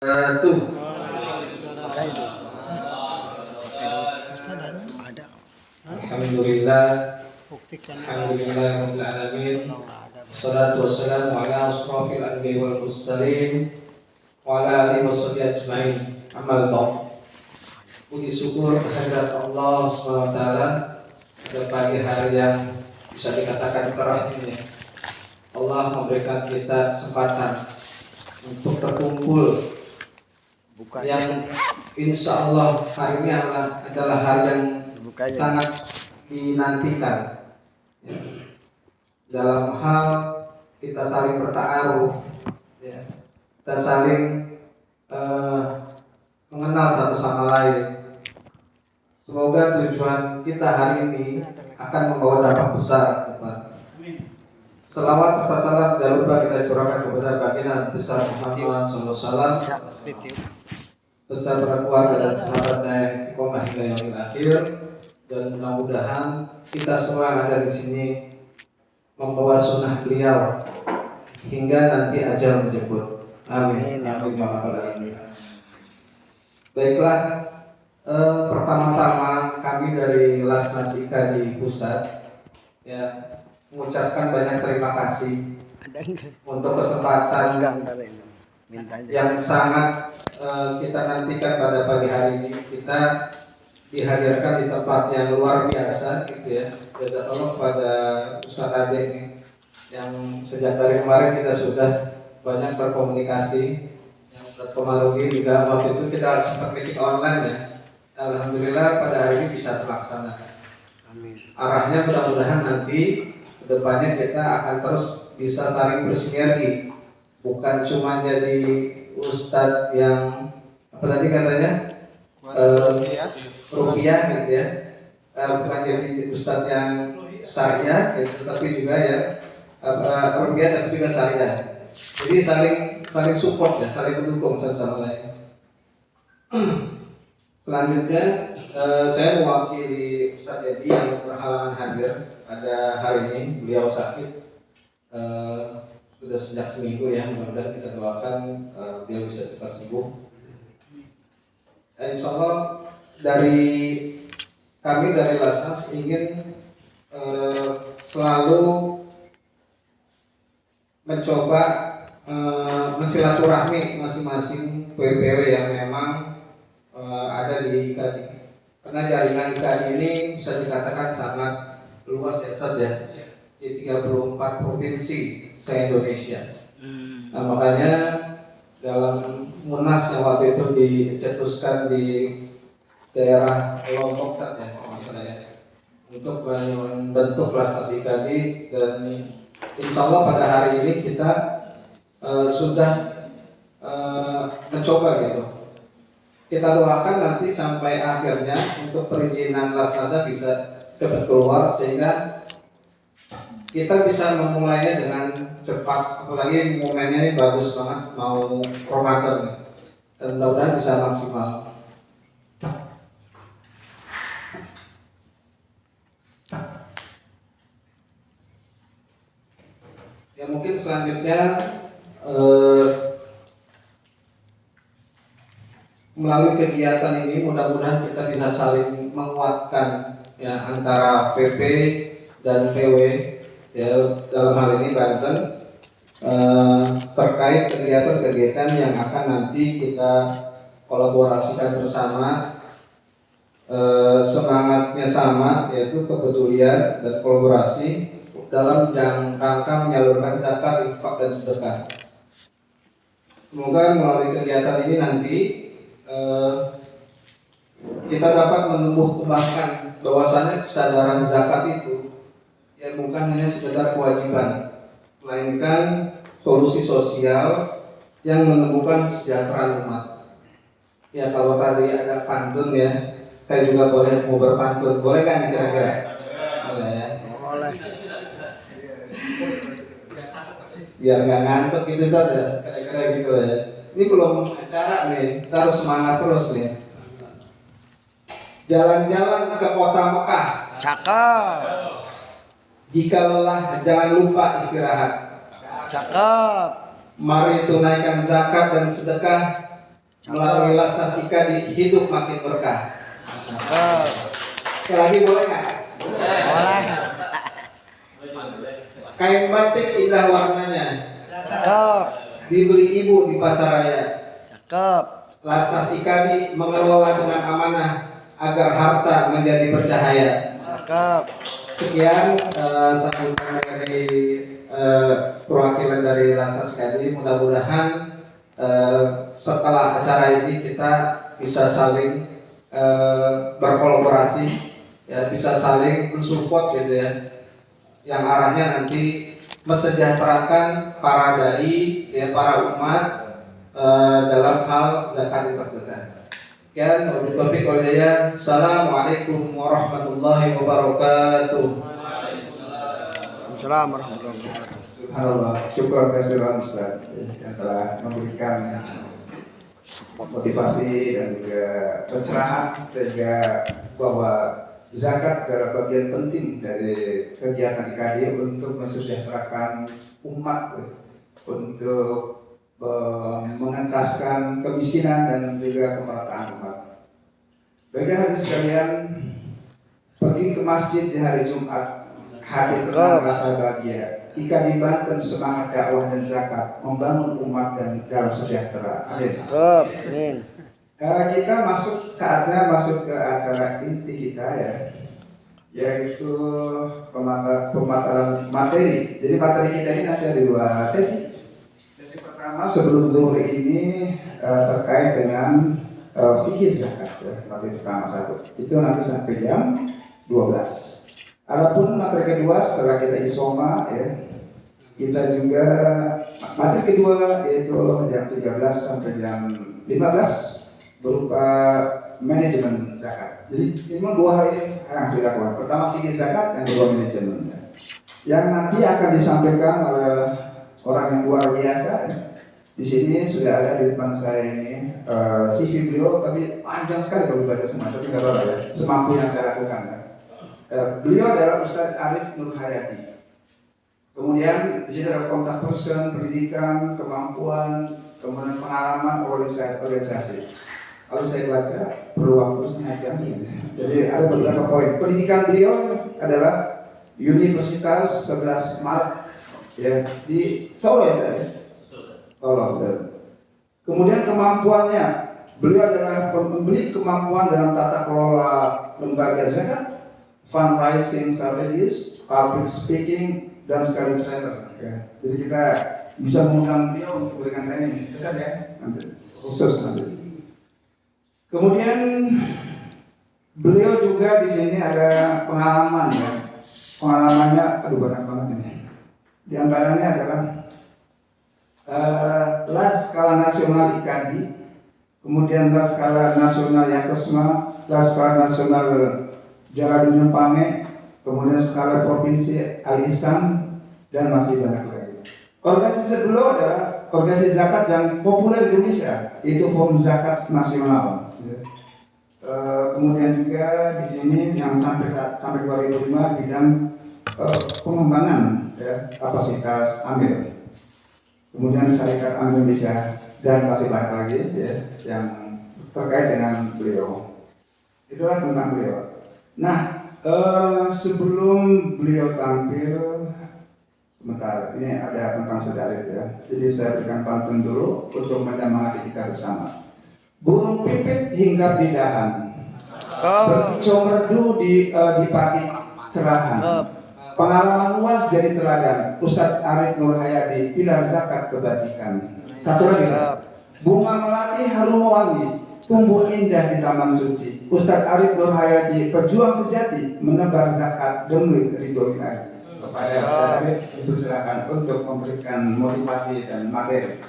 Tuh. Pakai itu. Pakai dulu. Ustaz ada. Alhamdulillah. Buktikan. Alhamdulillah rabbil alamin. Kalau nggak ada. Wassalatu wassalamu ala asrofil anbiya'i wal mursalin wa ala alihi washabihi ajmain. Amal ba'd. Puji syukur kehadirat Allah Subhanahu wa taala pada pagi hari yang bisa dikatakan cerah ini. Allah memberikan kita kesempatan untuk berkumpul yang insya Allah hari ini adalah hari yang sangat dinantikan ya. Dalam hal kita saling bertaaruf ya. Kita saling mengenal satu sama lain. Semoga tujuan kita hari ini akan membawa dampak besar ke depan. Selawat serta salam dan lupa kita curahkan kepada baginda besar Muhammad SAW, besar para keluarga dan sahabatnya yang istiqomah hingga yaumil akhir, dan mudah-mudahan kita semua yang ada di sini membawa sunnah beliau hingga nanti ajal menjemput. Amin. Amin. Baiklah, pertama-tama kami dari Lasnas IKA di pusat ya mengucapkan banyak terima kasih untuk kesempatan yang sangat kita nantikan pada pagi hari ini. Kita dihadirkan di tempat yang luar biasa gitu ya. Jazakallah pada Ustaz Ade ini yang sejak dari kemarin kita sudah banyak berkomunikasi. Yang Ustaz Komarudin juga waktu itu kita sempat meeting online ya. Alhamdulillah pada hari ini bisa terlaksana. Arahnya mudah-mudahan nanti kedepannya kita akan terus bisa saling bersinergi, bukan cuma jadi ustadz yang apa tadi katanya rupiah gitu ya, bukan jadi ustadz yang syariah gitu, tapi juga ya rupiah tapi juga syariah. Jadi saling support ya, saling mendukung satu sama lain. Selanjutnya saya mewakili Ustadz Dedi yang berhalangan hadir pada hari ini. Beliau sakit sudah sejak seminggu ya, mudah-mudahan kita doakan beliau bisa cepat sembuh. Insya Allah dari kami dari Lasnas ingin selalu mencoba mensilaturahmi masing-masing PWPW yang memang ada di IKAD, karena jaringan IKAD ini bisa dikatakan sangat luas ya Ustaz ya, di 34 provinsi se-Indonesia. Nah, makanya dalam Munas yang waktu itu dicetuskan di daerah Lombok ya, untuk membentuk Lasnas IKAD, dan insya Allah pada hari ini kita sudah mencoba gitu. Kita doakan nanti sampai akhirnya untuk perizinan Lasnasa bisa cepat keluar sehingga kita bisa memulainya dengan cepat, apalagi momennya ini bagus banget, mau Ramadan dan mudah-mudahan bisa maksimal. Ya mungkin selanjutnya melalui kegiatan ini mudah-mudahan kita bisa saling menguatkan ya antara PP dan PW ya, dalam hal ini Banten terkait kegiatan-kegiatan yang akan nanti kita kolaborasikan bersama. Semangatnya sama, yaitu kepedulian dan kolaborasi dalam rangka menyalurkan zakat, infak dan sedekah. Semoga melalui kegiatan ini nanti kita dapat menumbuh kembangkan bahwasanya kesadaran zakat itu ya bukan hanya sekedar kewajiban, melainkan solusi sosial yang menemukan kesejahteraan umat. Ya kalau tadi ada pantun ya, saya juga boleh mau berpantun, boleh kan kira-kira? Boleh ya. Boleh. Biar nggak ngantuk gitu saja, kira-kira gitu ya. Ini belum acara nih, kita harus semangat terus nih. Jalan-jalan ke kota Mekah. Cakep. Jika lelah jangan lupa istirahat. Cakep. Mari tunaikan zakat dan sedekah melalui Lasnas Ikadi hidup makin berkah. Cakep. Sekali lagi boleh nggak? Boleh. Kain batik indah warnanya, Cakep. dibeli ibu di pasar raya. Cakep. Lasnas Ikadi mengelola dengan amanah agar harta menjadi bercahaya. Cakep. Sekian sambutan dari perwakilan dari Lasnas Ikadi. Mudah-mudahan setelah acara ini kita bisa saling berkolaborasi, ya, bisa saling mensupport gitu ya, yang arahnya nanti mesejahterakan para dai, ya, para umat dalam hal zakat infak. Sekian, wabillahi taufiq wal hidayah. Assalamualaikum warahmatullahi wabarakatuh. Waalaikumsalam warahmatullahi wabarakatuh. Subhanallah, syukur kehadiran Ustaz yang telah memberikan motivasi dan juga pencerahan sehingga bahwa zakat adalah bagian penting dari kegiatan IKD untuk mensejahterakan umat, untuk mengentaskan kemiskinan dan juga kemerataan umat. Bagi hadirin sekalian, pergi ke masjid di hari Jumat hadir dengan rasa bahagia. Jika di Banten semangat dakwah dan zakat membangun umat dan dalam sejahtera. Amin. Kita saatnya masuk ke acara inti kita ya, yaitu pemaparan materi. Jadi materi kita ini nanti ada 2 sesi. Sesi pertama sebelum zuhur ini terkait dengan fikih zakat ya, materi pertama 1. Itu nanti sampai jam 12. Adapun materi kedua setelah kita isoma ya, kita juga materi kedua yaitu jam 13 sampai jam 15 berupa manajemen zakat. Jadi memang 2 hal ini yang dilakukan. Pertama fikih zakat, yang kedua manajemen. Yang nanti akan disampaikan oleh orang yang luar biasa. Di sini sudah ada di depan saya ini CV beliau, tapi panjang sekali kalau dibaca semua. Tapi nggak apa-apa ya, semampu yang saya lakukan. Beliau adalah Ustadz Arif Nur Hayati. Kemudian di sini ada kontak person, pendidikan, kemampuan, kemudian pengalaman organisasi. Kalau saya baca perlu waktu setengah jam. Jadi ada beberapa poin. Pendidikan beliau adalah Universitas 11 Maret ya, di Solo ya. Solo. Kemudian kemampuannya, beliau adalah membeli kemampuan dalam tata kelola lembaga zakat, fundraising strategies, public speaking, dan sekali trainer. Ya. Jadi kita bisa mengundang beliau untuk berikan training, itu saja nanti khusus nanti. Kemudian beliau juga di sini ada pengalaman ya. Pengalamannya banyak banget ini. Di antaranya adalah LAS skala nasional IKADI, kemudian LAS skala nasional Yakesma, LAS skala nasional Jalan Dunia Pame, kemudian skala provinsi Al-Ihsan, dan masih banyak lagi. Organisasi beliau adalah organisasi zakat yang populer di Indonesia, yaitu Forum Zakat Nasional. Kemudian juga di sini yang sampai 2005 bidang pengembangan ya, kapasitas amil. Kemudian Syarikat Amil Indonesia dan masih banyak lagi ya, yang terkait dengan beliau. Itulah tentang beliau. Nah, sebelum beliau tampil, sebentar, ini ada tentang sejarah ya. Jadi saya berikan pantun dulu untuk menyemangati kita bersama. Burung pipit hinggap di dahan, berkicau merdu di pagi cerahan. Pengalaman luas jadi teladan. Ustadz Arif Nur Hayati, pilar zakat kebajikan. Satu lagi, bunga melati harum wangi, tumbuh indah di taman suci. Ustadz Arif Nur Hayati, pejuang sejati, menebar zakat demi ridho ilahi. Kepada Ustadz Arif, itu silakan untuk memberikan motivasi dan materi.